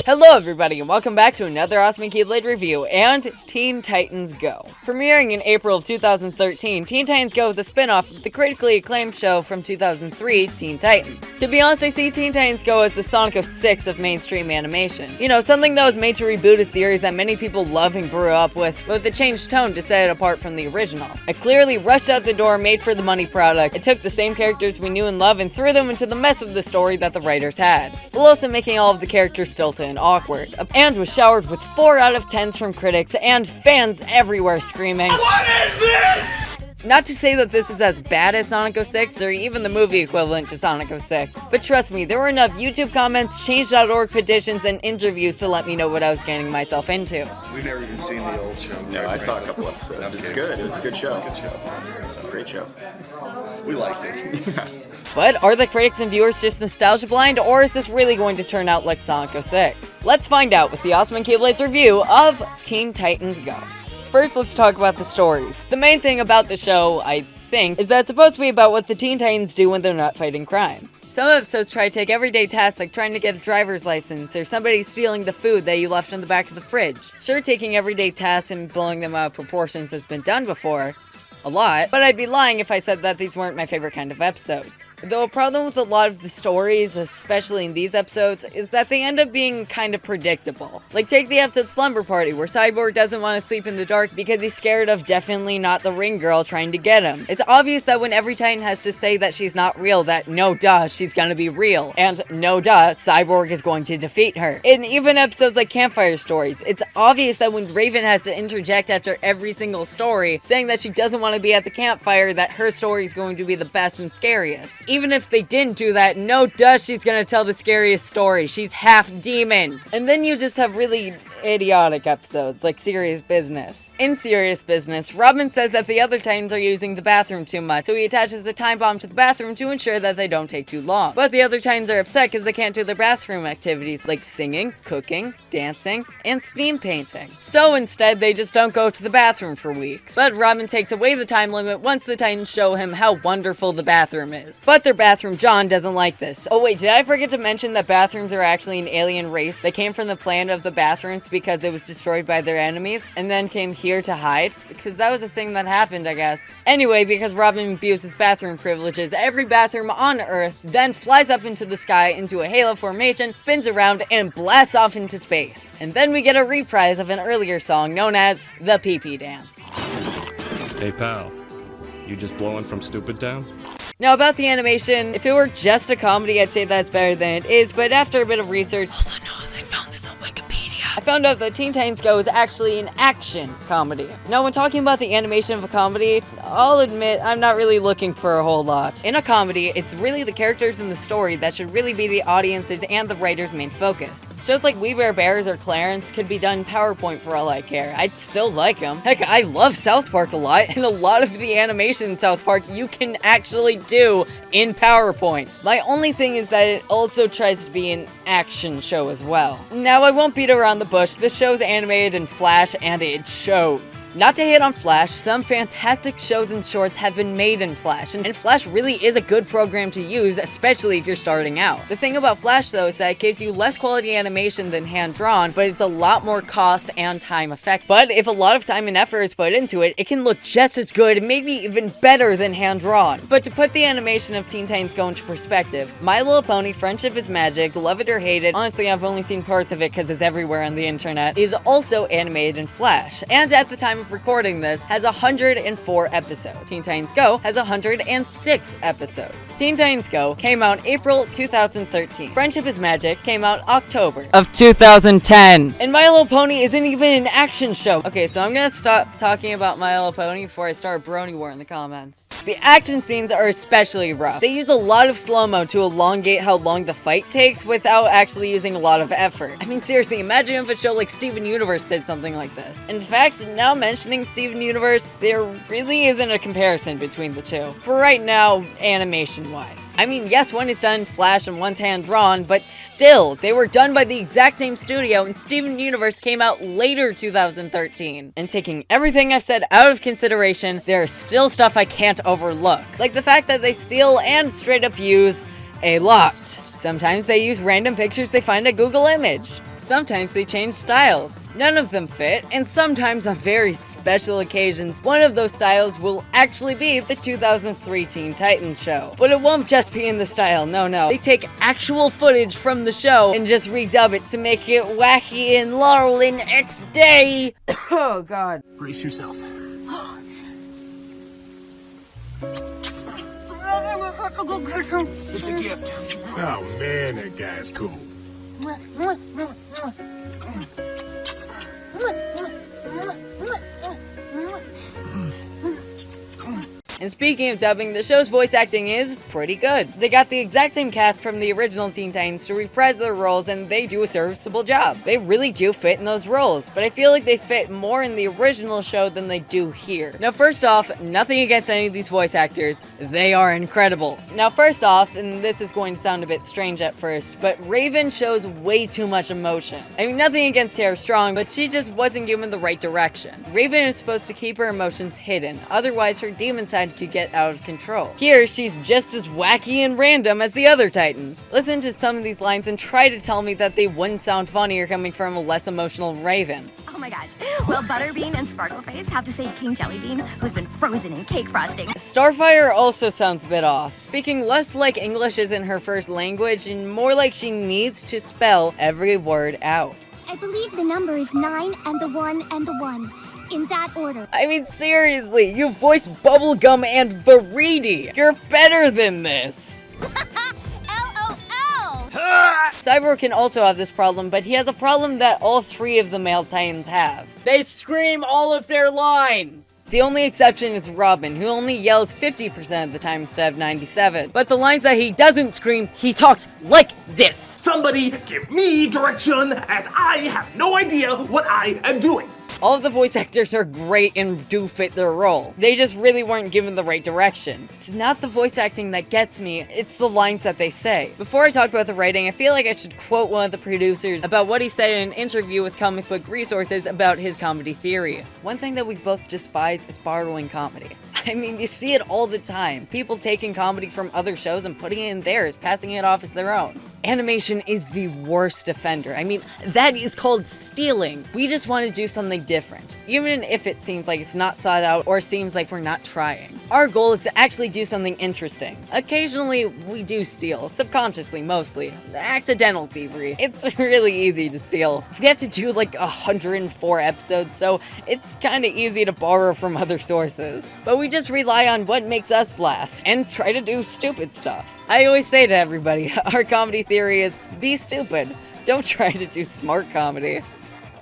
Hello everybody and welcome back to another awesome Keyblade review and Teen Titans Go. Premiering in April of 2013, Teen Titans Go is a spin-off of the critically acclaimed show from 2003, Teen Titans. To be honest, I see Teen Titans Go as the Sonic 06 of mainstream animation. You know, something that was made to reboot a series that many people love and grew up with a changed tone to set it apart from the original. It clearly rushed out the door, made for the money product. It took the same characters we knew and loved and threw them into the mess of the story that the writers had, while also making all of the characters stilted and awkward, and was showered with 4 out of 10s from critics and fans everywhere screaming, "What is this?" Not to say that this is as bad as Sonic 06 or even the movie equivalent to Sonic 06, but trust me, there were enough YouTube comments, change.org petitions, and interviews to let me know what I was getting myself into. We've never even seen the old show. No, I saw a couple episodes. It's good. It was a good show. Great show. We liked it. But are the critics and viewers just nostalgia blind, or is this really going to turn out like Sonic 06? Let's find out with the Awesome Keyblades review of Teen Titans Go. First, let's talk about the stories. The main thing about the show, I think, is that it's supposed to be about what the Teen Titans do when they're not fighting crime. Some episodes try to take everyday tasks like trying to get a driver's license or somebody stealing the food that you left in the back of the fridge. Sure, taking everyday tasks and blowing them out of proportions has been done before, a lot, but I'd be lying if I said that these weren't my favorite kind of episodes. Though a problem with a lot of the stories, especially in these episodes, is that they end up being kind of predictable. Like take the episode Slumber Party, where Cyborg doesn't want to sleep in the dark because he's scared of definitely not the ring girl trying to get him. It's obvious that when every Titan has to say that she's not real, that no duh, she's gonna be real. And no duh, Cyborg is going to defeat her. In even episodes like Campfire Stories, it's obvious that when Raven has to interject after every single story, saying that she doesn't want to be at the campfire, that her story is going to be the best and scariest. Even if they didn't do that, no duh, she's gonna tell the scariest story. She's half demon. And then you just have really idiotic episodes like Serious Business. In Serious Business, Robin says that the other Titans are using the bathroom too much, so he attaches a time bomb to the bathroom to ensure that they don't take too long. But the other Titans are upset because they can't do their bathroom activities like singing, cooking, dancing, and steam painting. So instead, they just don't go to the bathroom for weeks. But Robin takes away the time limit once the Titans show him how wonderful the bathroom is. But their bathroom John doesn't like this. Oh wait, did I forget to mention that bathrooms are actually an alien race? They came from the planet of the bathrooms because it was destroyed by their enemies, and then came here to hide, because that was a thing that happened, I guess. Anyway, because Robin abuses bathroom privileges, every bathroom on Earth then flies up into the sky into a halo formation, spins around, and blasts off into space. And then we get a reprise of an earlier song known as the Pee-Pee Dance. Hey pal, you just blowing from Stupid Town? Now about the animation, if it were just a comedy, I'd say that's better than it is, but after a bit of research, also known as I found this on Wikipedia, I found out that Teen Titans Go is actually an action comedy. Now when talking about the animation of a comedy, I'll admit I'm not really looking for a whole lot. In a comedy, it's really the characters in the story that should really be the audience's and the writer's main focus. Shows like We Bare Bears or Clarence could be done in PowerPoint for all I care. I'd still like them. Heck, I love South Park a lot, and a lot of the animation in South Park you can actually do in PowerPoint. My only thing is that it also tries to be an action show as well. Now I won't beat around the bush, this show's animated in Flash and it shows. Not to hate on Flash, some fantastic shows and shorts have been made in Flash, and Flash really is a good program to use, especially if you're starting out. The thing about Flash though is that it gives you less quality animation than hand-drawn, but it's a lot more cost and time effective. But if a lot of time and effort is put into it, it can look just as good, maybe even better than hand-drawn. But to put the animation of Teen Titans Go into perspective, My Little Pony Friendship is Magic, love it or hate it, honestly I've only seen parts of it because it's everywhere on the internet, is also animated in Flash, and at the time of recording this, has 104 episodes. Teen Titans Go has 106 episodes. Teen Titans Go came out April 2013. Friendship is Magic came out October of 2010. And My Little Pony isn't even an action show. Okay, so I'm gonna stop talking about My Little Pony before I start a brony war in the comments. The action scenes are especially rough. They use a lot of slow-mo to elongate how long the fight takes without actually using a lot of effort. I mean, seriously, imagine if a show like Steven Universe did something like this. In fact, now mentioning Steven Universe, there really isn't a comparison between the two. For right now, animation-wise. I mean, yes, one is done in Flash and one's hand-drawn, but still, they were done by the exact same studio, and Steven Universe came out later 2013. And taking everything I've said out of consideration, there is still stuff I can't overlook. Like the fact that they steal and straight up use a lot. Sometimes they use random pictures they find at Google Image. Sometimes they change styles. None of them fit, and sometimes on very special occasions, one of those styles will actually be the 2003 Teen Titans show. But it won't just be in the style, no. They take actual footage from the show and just redub it to make it wacky and Laurel in X-Day. Oh god. Brace yourself. It's a gift. Oh man, that guy's cool. And speaking of dubbing, the show's voice acting is pretty good. They got the exact same cast from the original Teen Titans to reprise their roles, and they do a serviceable job. They really do fit in those roles, but I feel like they fit more in the original show than they do here. Now first off, nothing against any of these voice actors, they are incredible. Now first off, and this is going to sound a bit strange at first, but Raven shows way too much emotion. I mean, nothing against Tara Strong, but she just wasn't given the right direction. Raven is supposed to keep her emotions hidden, otherwise her demon side could get out of control. Here, she's just as wacky and random as the other Titans. Listen to some of these lines and try to tell me that they wouldn't sound funnier coming from a less emotional Raven. Oh my gosh. Well, Butterbean and Sparkleface have to save King Jellybean, who's been frozen in cake frosting. Starfire also sounds a bit off, speaking less like English isn't her first language and more like she needs to spell every word out. I believe the number is 9 and the 1 and the 1. In that order. I mean, seriously, you voiced Bubblegum and Veridi. You're better than this. LOL! Cyborg can also have this problem, but he has a problem that all three of the male Titans have. They scream all of their lines. The only exception is Robin, who only yells 50% of the time instead of 97%. But the lines that he doesn't scream, he talks like this. Somebody give me direction, as I have no idea what I am doing. All of the voice actors are great and do fit their role. They just really weren't given the right direction. It's not the voice acting that gets me, it's the lines that they say. Before I talk about the writing, I feel like I should quote one of the producers about what he said in an interview with Comic Book Resources about his comedy theory. One thing that we both despise is borrowing comedy. I mean, you see it all the time. People taking comedy from other shows and putting it in theirs, passing it off as their own. Animation is the worst offender. I mean, that is called stealing. We just want to do something different, even if it seems like it's not thought out or seems like we're not trying. Our goal is to actually do something interesting. Occasionally, we do steal, subconsciously mostly. Accidental thievery. It's really easy to steal. We have to do like 104 episodes, so it's kinda easy to borrow from other sources. But we just rely on what makes us laugh, and try to do stupid stuff. I always say to everybody, our comedy theory is, be stupid. Don't try to do smart comedy.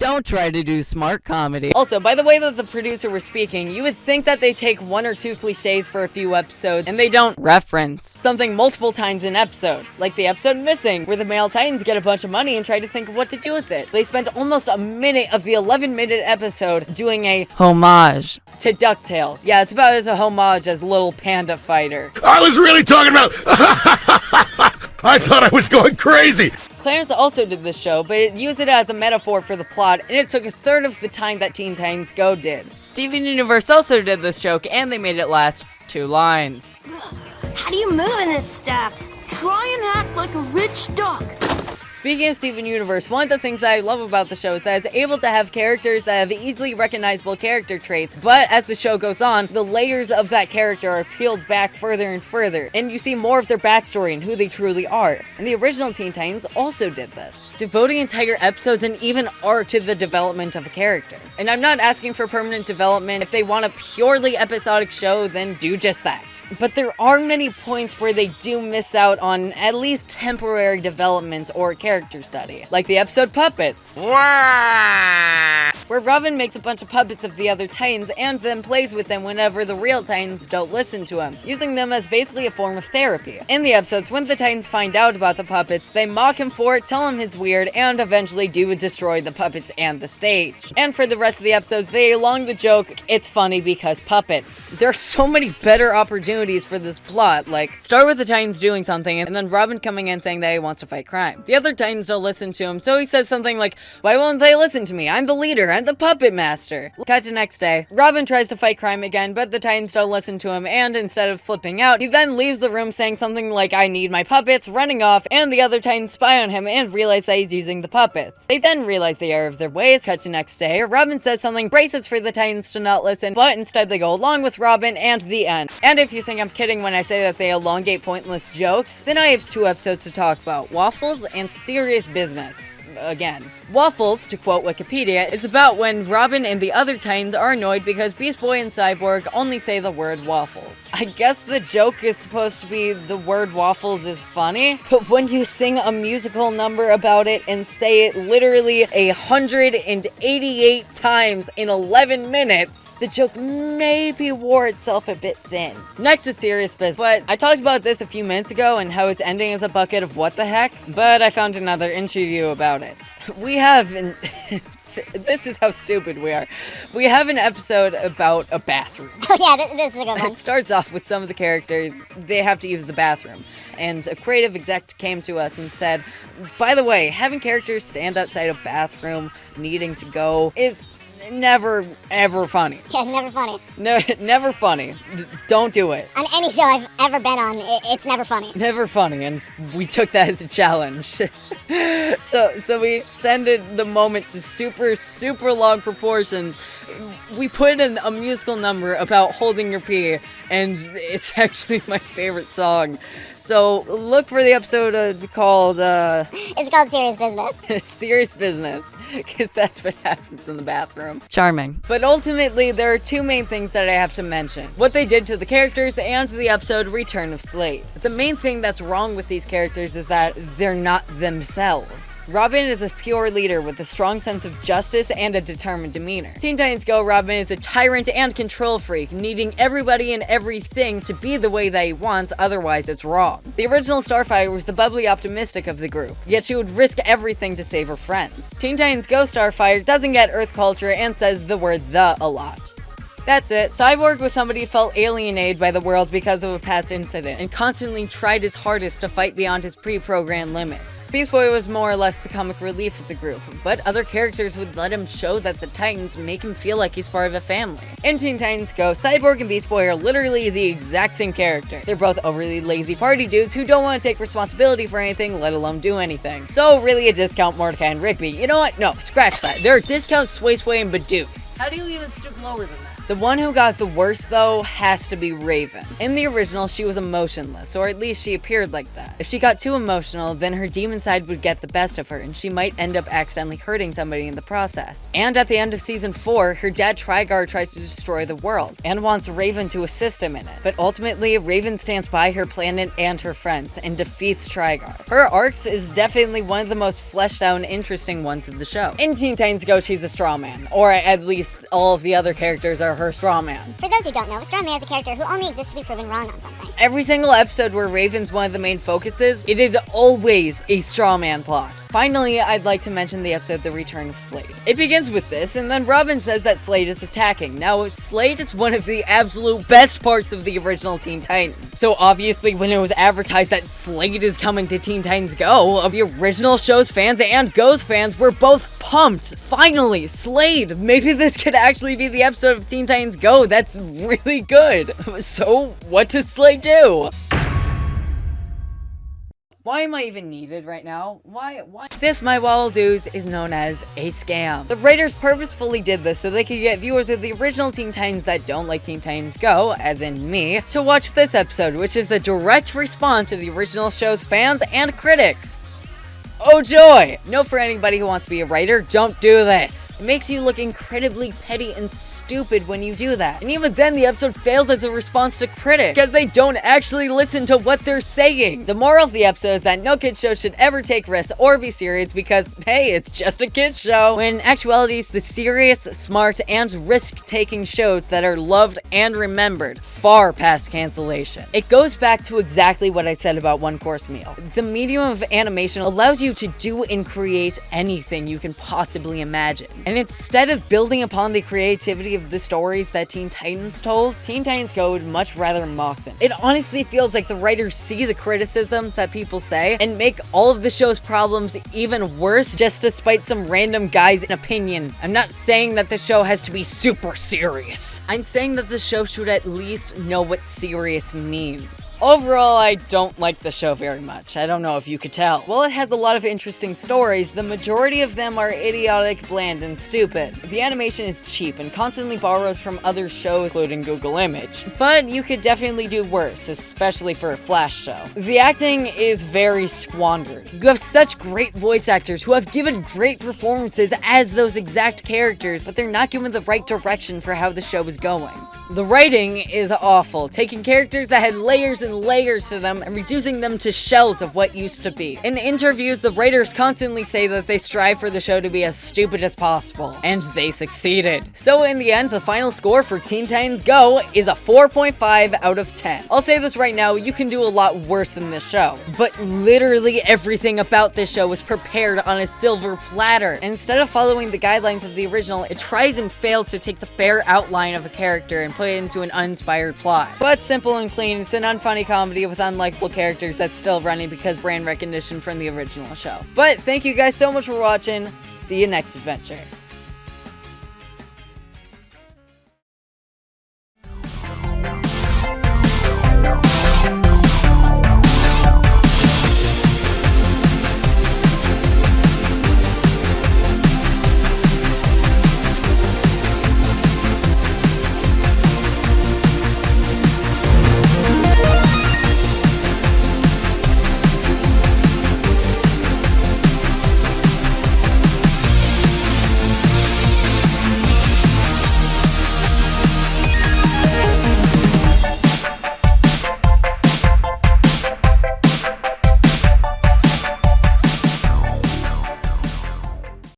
Don't try to do smart comedy. Also, by the way that the producer was speaking, you would think that they take one or two cliches for a few episodes, and they don't reference something multiple times an episode. Like the episode Missing, where the male Titans get a bunch of money and try to think of what to do with it. They spent almost a minute of the 11-minute episode doing a homage to DuckTales. Yeah, it's about as a homage as Little Panda Fighter. I was really talking about... I thought I was going crazy! Clarence also did this show, but it used it as a metaphor for the plot, and it took a third of the time that Teen Titans Go did. Steven Universe also did this joke, and they made it last 2 lines. How do you move in this stuff? Try and act like a rich duck. Speaking of Steven Universe, one of the things that I love about the show is that it's able to have characters that have easily recognizable character traits, but as the show goes on, the layers of that character are peeled back further and further, and you see more of their backstory and who they truly are. And the original Teen Titans also did this, devoting entire episodes and even art to the development of a character. And I'm not asking for permanent development. If they want a purely episodic show, then do just that. But there are many points where they do miss out on at least temporary development or character study, like the episode Puppets, where Robin makes a bunch of puppets of the other Titans and then plays with them whenever the real Titans don't listen to him, using them as basically a form of therapy. In the episodes, when the Titans find out about the puppets, they mock him for it, tell him it's weird, and eventually do destroy the puppets and the stage. And for the rest of the episodes, they elong the joke, it's funny because puppets. There are so many better opportunities for this plot, like start with the Titans doing something and then Robin coming in saying that he wants to fight crime. The other Titans don't listen to him, so he says something like, why won't they listen to me? I'm the leader, I'm the puppet master. Cut to next day. Robin tries to fight crime again, but the Titans don't listen to him, and instead of flipping out, he then leaves the room saying something like, I need my puppets, running off, and the other Titans spy on him and realize that he's using the puppets. They then realize the error of their ways. Cut to next day. Robin says something, braces for the Titans to not listen, but instead they go along with Robin, and the end. And if you think I'm kidding when I say that they elongate pointless jokes, then I have 2 episodes to talk about: Waffles and Serious Business. Again. Waffles, to quote Wikipedia, is about when Robin and the other Titans are annoyed because Beast Boy and Cyborg only say the word waffles. I guess the joke is supposed to be the word waffles is funny, but when you sing a musical number about it and say it literally 188 times in 11 minutes, the joke maybe wore itself a bit thin. Next is Serious Business, but I talked about this a few minutes ago and how its ending is a bucket of what the heck, but I found another interview about it. We have this is how stupid we are. We have an episode about a bathroom. Oh yeah, this is a good one. It starts off with some of the characters, they have to use the bathroom. And a creative exec came to us and said, by the way, having characters stand outside a bathroom needing to go is never, ever funny. Yeah, never funny. No, never funny. Don't do it. On any show I've ever been on, it's never funny. Never funny, and we took that as a challenge. So we extended the moment to super, super long proportions. We put in a musical number about holding your pee, and it's actually my favorite song. So look for the episode called, It's called Serious Business. Serious Business. Because that's what happens in the bathroom. Charming. But ultimately, there are 2 main things that I have to mention. What they did to the characters and the episode Return of Slade. The main thing that's wrong with these characters is that they're not themselves. Robin is a pure leader with a strong sense of justice and a determined demeanor. Teen Titans Go, Robin is a tyrant and control freak, needing everybody and everything to be the way that he wants, otherwise it's wrong. The original Starfire was the bubbly optimistic of the group, yet she would risk everything to save her friends. Teen Titans Go Starfire doesn't get Earth culture and says the word "the" a lot. That's it. Cyborg was somebody who felt alienated by the world because of a past incident, and constantly tried his hardest to fight beyond his pre-programmed limits. Beast Boy was more or less the comic relief of the group, but other characters would let him show that the Titans make him feel like he's part of a family. In Teen Titans Go, Cyborg and Beast Boy are literally the exact same character. They're both overly lazy party dudes who don't want to take responsibility for anything, let alone do anything. So really a discount Mordecai and Rigby. You know what? No, scratch that. They're a discount Sway Sway and Badooks. How do you even stoop lower than that? The one who got the worst, though, has to be Raven. In the original, she was emotionless, or at least she appeared like that. If she got too emotional, then her demon side would get the best of her, and she might end up accidentally hurting somebody in the process. And at the end of season 4, her dad Trigar tries to destroy the world, and wants Raven to assist him in it. But ultimately, Raven stands by her planet and her friends, and defeats Trigar. Her arcs is definitely one of the most fleshed out and interesting ones of the show. In Teen Titans Go, she's a straw man, or at least all of the other characters are her straw man. For those who don't know, a straw man is a character who only exists to be proven wrong on something. Every single episode where Raven's one of the main focuses, it is always a straw man plot. Finally, I'd like to mention the episode The Return of Slade. It begins with this, and then Robin says that Slade is attacking. Now, Slade is one of the absolute best parts of the original Teen Titans. So obviously, when it was advertised that Slade is coming to Teen Titans Go, the original show's fans and Go's fans were both pumped. Finally, Slade! Maybe this could actually be the episode of Teen Titans Go that's really good. So, what does Slade do? Why am I even needed right now? Why? This, my Waddle Doos, is known as a scam. The writers purposefully did this so they could get viewers of the original Teen Titans that don't like Teen Titans Go, as in me, to watch this episode, which is the direct response to the original show's fans and critics. Oh joy! Note for anybody who wants to be a writer, don't do this. It makes you look incredibly petty and stupid when you do that. And even then, the episode fails as a response to critics, because they don't actually listen to what they're saying. The moral of the episode is that no kid show should ever take risks or be serious because, hey, it's just a kid show. When in actuality, it's the serious, smart, and risk-taking shows that are loved and remembered far past cancellation. It goes back to exactly what I said about One Course Meal. The medium of animation allows you to do and create anything you can possibly imagine. And instead of building upon the creativity of the stories that Teen Titans told, Teen Titans Go would much rather mock them. It honestly feels like the writers see the criticisms that people say and make all of the show's problems even worse just to spite some random guy's opinion. I'm not saying that the show has to be super serious. I'm saying that the show should at least know what serious means. Overall, I don't like the show very much. I don't know if you could tell. While it has a lot of interesting stories, the majority of them are idiotic, bland, and stupid. The animation is cheap and constantly borrows from other shows, including Google Image. But you could definitely do worse, especially for a Flash show. The acting is very squandered. You have such great voice actors who have given great performances as those exact characters, but they're not given the right direction for how the show is going. The writing is awful, taking characters that had layers and layers to them and reducing them to shells of what used to be. In interviews, the writers constantly say that they strive for the show to be as stupid as possible, and they succeeded. So in the end, the final score for Teen Titans Go is a 4.5 out of 10. I'll say this right now, you can do a lot worse than this show, but literally everything about this show was prepared on a silver platter. Instead of following the guidelines of the original, it tries and fails to take the bare outline of a character and put it into an uninspired plot. But simple and clean, it's an unfunny comedy with unlikable characters that's still running because brand recognition from the original show. But thank you guys so much for watching. See you next adventure.